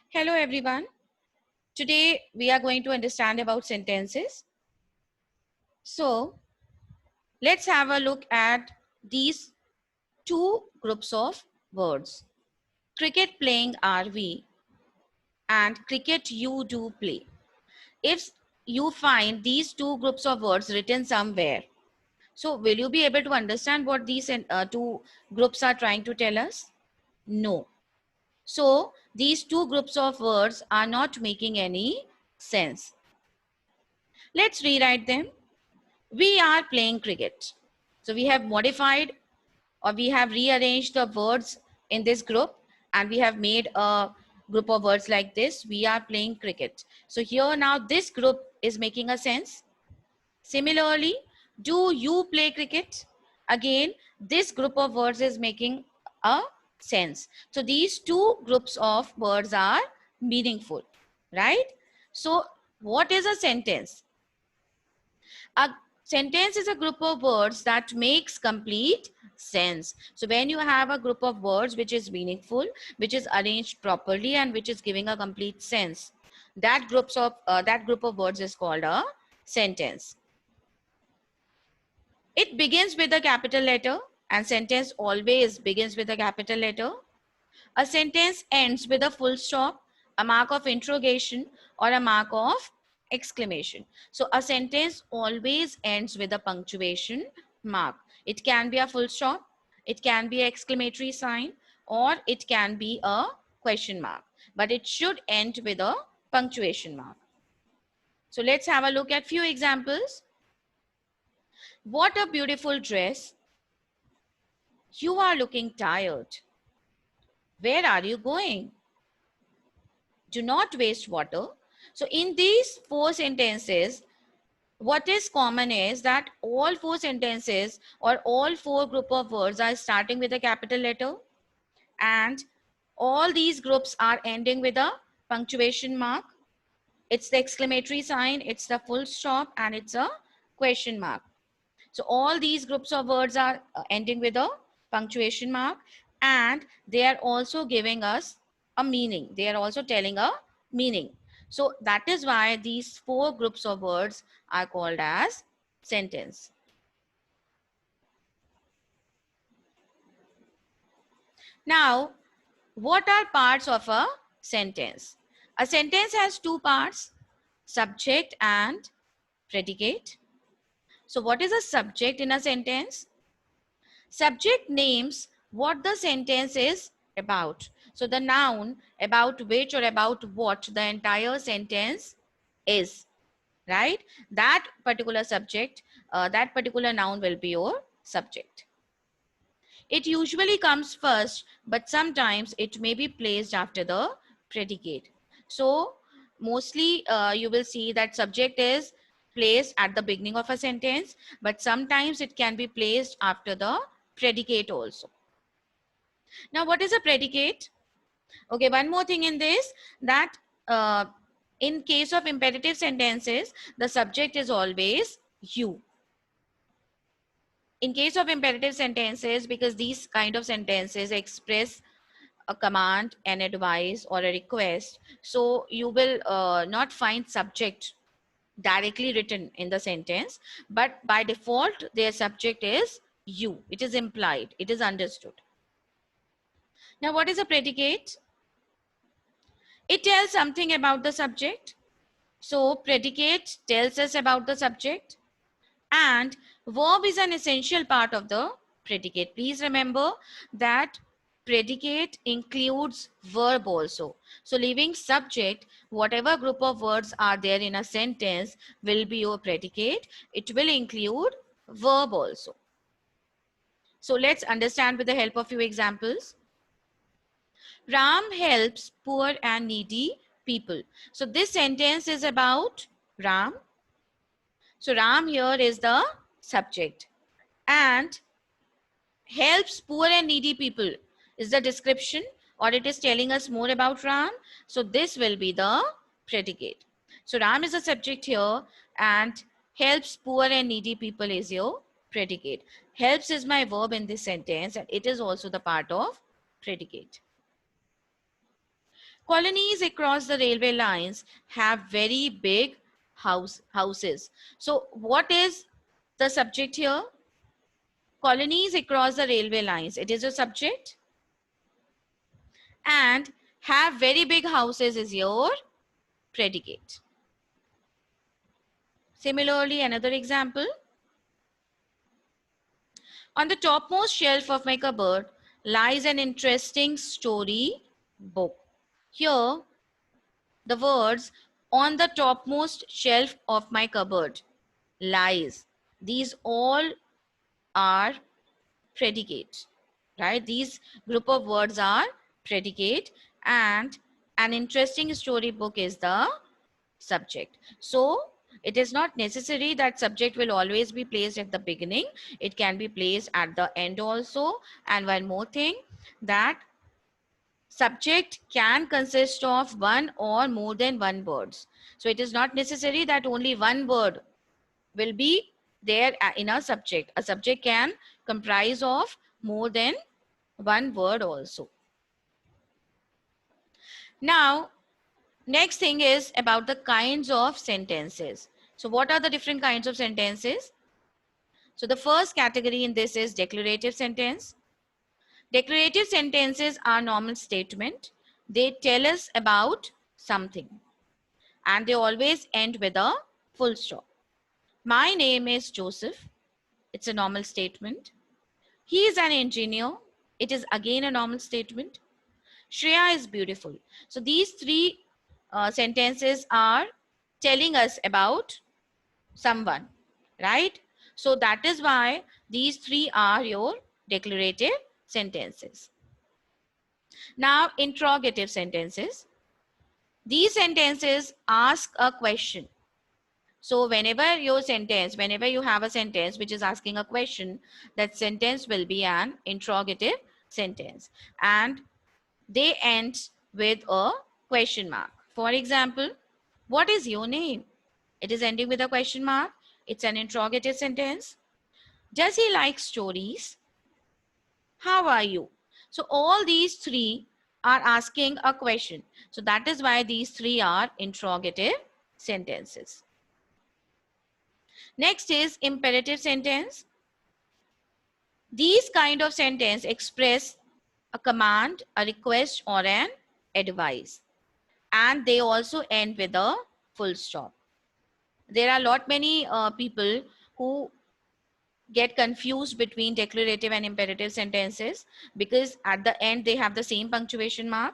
Hello everyone. Today we are going to understand about sentences. So let's have a look at these two groups of words. Cricket playing are we and cricket you do play. If you find these two groups of words written somewhere, so will you be able to understand what these two groups are trying to tell us? No. So these two groups of words are not making any sense. Let's rewrite them. We are playing cricket. So we have modified or we have rearranged the words in this group and we have made a group of words like this. We are playing cricket. So here now this group is making a sense. Similarly, do you play cricket? Again, this group of words is making a sense. So these two groups of words are meaningful, right? So what is a sentence? A sentence is a group of words that makes complete sense. So when you have a group of words which is meaningful, which is arranged properly and which is giving a complete sense, that group of words is called a sentence. It begins with a capital letter and sentence always begins with a capital letter. A sentence ends with a full stop, a mark of interrogation, or a mark of exclamation. So a sentence always ends with a punctuation mark. It can be a full stop, it can be an exclamatory sign, or it can be a question mark. But it should end with a punctuation mark. So let's have a look at few examples. What a beautiful dress. You are looking tired. Where are you going? Do not waste water. So in these four sentences, what is common is that all four sentences or all four group of words are starting with a capital letter and all these groups are ending with a punctuation mark. It's the exclamatory sign, it's the full stop, and it's a question mark. So all these groups of words are ending with a punctuation mark and they are also giving us a meaning. They are also telling a meaning. So that is why these four groups of words are called as sentence. Now, what are parts of a sentence? A sentence has two parts, subject and predicate. So what is a subject in a sentence? Subject names what the sentence is about. So the noun about which or about what the entire sentence is, right? That particular subject, that particular noun will be your subject. It usually comes first, but sometimes it may be placed after the predicate. So mostly you will see that subject is placed at the beginning of a sentence, but sometimes it can be placed after the predicate also. Now, what is a predicate? Okay, one more thing in this, that uh, in case of imperative sentences, the subject is always you. In case of imperative sentences, because these kind of sentences express a command, an advice, or a request, so you will not find subject directly written in the sentence, but by default, their subject is you. It is implied, it is understood. Now, what is a predicate? It tells something about the subject. So predicate tells us about the subject and verb is an essential part of the predicate. Please remember that predicate includes verb also. So leaving subject, whatever group of words are there in a sentence will be your predicate. It will include verb also. So let's understand with the help of few examples. Ram helps poor and needy people. So this sentence is about Ram. So Ram here is the subject and helps poor and needy people is the description or it is telling us more about Ram. So this will be the predicate. So Ram is the subject here and helps poor and needy people is your predicate. Helps is my verb in this sentence and it is also the part of predicate. Colonies across the railway lines have very big houses. So what is the subject here? Colonies across the railway lines. It is a subject. And have very big houses is your predicate. Similarly, another example. On the topmost shelf of my cupboard lies an interesting story book. Here, the words on the topmost shelf of my cupboard lies. These all are predicate, right? These group of words are predicate, and an interesting storybook is the subject. So it is not necessary that subject will always be placed at the beginning. It can be placed at the end also. And one more thing, that subject can consist of one or more than one words. So it is not necessary that only one word will be there in a subject. A subject can comprise of more than one word also. Now, next thing is about the kinds of sentences. So what are the different kinds of sentences? So the first category in this is declarative sentence. Declarative sentences are normal statement. They tell us about something and they always end with a full stop. My name is Joseph. It's a normal statement. He is an engineer. It is again a normal statement. Shreya is beautiful. So these three sentences are telling us about someone, right? So that is why these three are your declarative sentences. Now, interrogative sentences. These sentences ask a question. So whenever you have a sentence which is asking a question, that sentence will be an interrogative sentence. And they end with a question mark. For example, what is your name? It is ending with a question mark. It's an interrogative sentence. Does he like stories? How are you? So all these three are asking a question. So that is why these three are interrogative sentences. Next is imperative sentence. These kind of sentence express a command, a request, or an advice. And they also end with a full stop. There are a lot many people who get confused between declarative and imperative sentences because at the end they have the same punctuation mark,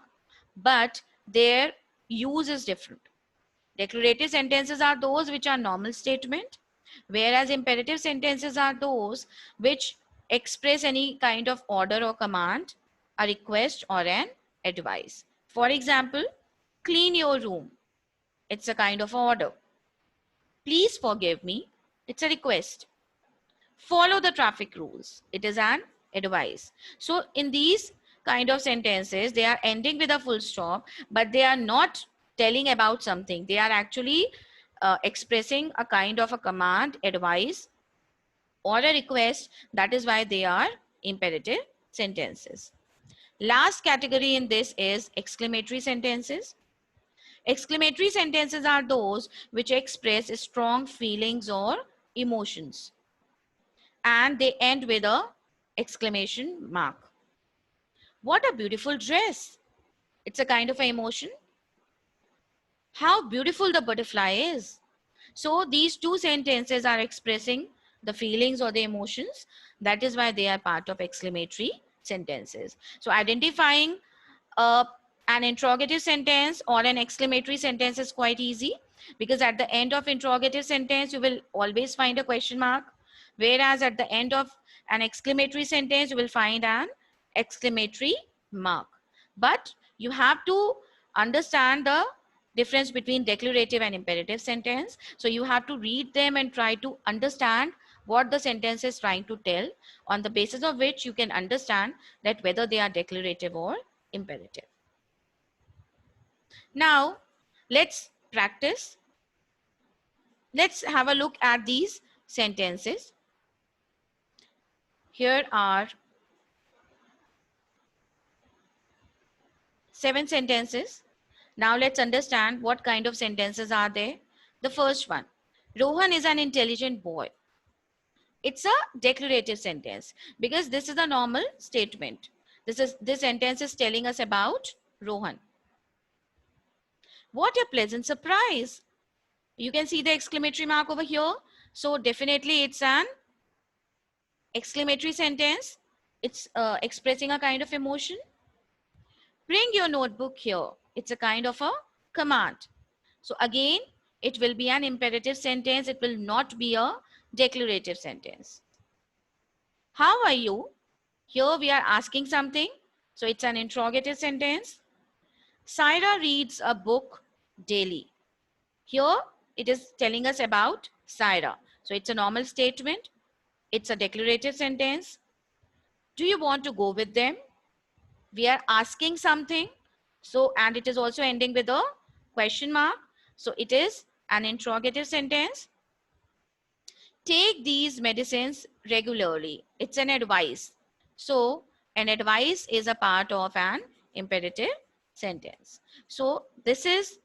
but their use is different. Declarative sentences are those which are normal statement, whereas imperative sentences are those which express any kind of order or command, a request or an advice. For example, clean your room. It's a kind of order. Please forgive me. It's a request. Follow the traffic rules. It is an advice. So in these kind of sentences, they are ending with a full stop, but they are not telling about something. They are actually expressing a kind of a command, advice, or a request. That is why they are imperative sentences. Last category in this is exclamatory sentences. Exclamatory sentences are those which express strong feelings or emotions, and they end with a exclamation mark. What a beautiful dress. It's a kind of an emotion. How beautiful the butterfly is. So these two sentences are expressing the feelings or the emotions. That is why they are part of exclamatory sentences. So identifying uh, an interrogative sentence or an exclamatory sentence is quite easy, because at the end of interrogative sentence you will always find a question mark, whereas at the end of an exclamatory sentence you will find an exclamatory mark. But you have to understand the difference between declarative and imperative sentence. So you have to read them and try to understand what the sentence is trying to tell, on the basis of which you can understand that whether they are declarative or imperative. Now, let's practice. Let's have a look at these sentences. Here are 7 sentences. Now let's understand what kind of sentences are there. The first one, Rohan is an intelligent boy. It's a declarative sentence because this is a normal statement. This sentence is telling us about Rohan. What a pleasant surprise. You can see the exclamatory mark over here. So definitely it's an exclamatory sentence. It's expressing a kind of emotion. Bring your notebook here. It's a kind of a command. So again, it will be an imperative sentence. It will not be a declarative sentence. How are you? Here we are asking something. So it's an interrogative sentence. Saira reads a book daily. Here it is telling us about Saira. So it's a normal statement. It's a declarative sentence. Do you want to go with them? We are asking something. So, and it is also ending with a question mark. So it is an interrogative sentence. Take these medicines regularly. It's an advice. So an advice is a part of an imperative sentence. So this is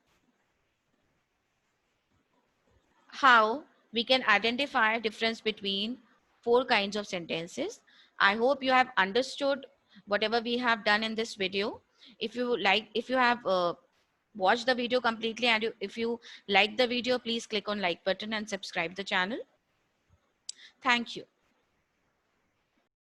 how we can identify difference between four kinds of sentences. I hope you have understood whatever we have done in this video. If you have watched the video completely, and if you like the video, please click on like button and subscribe the channel. Thank you.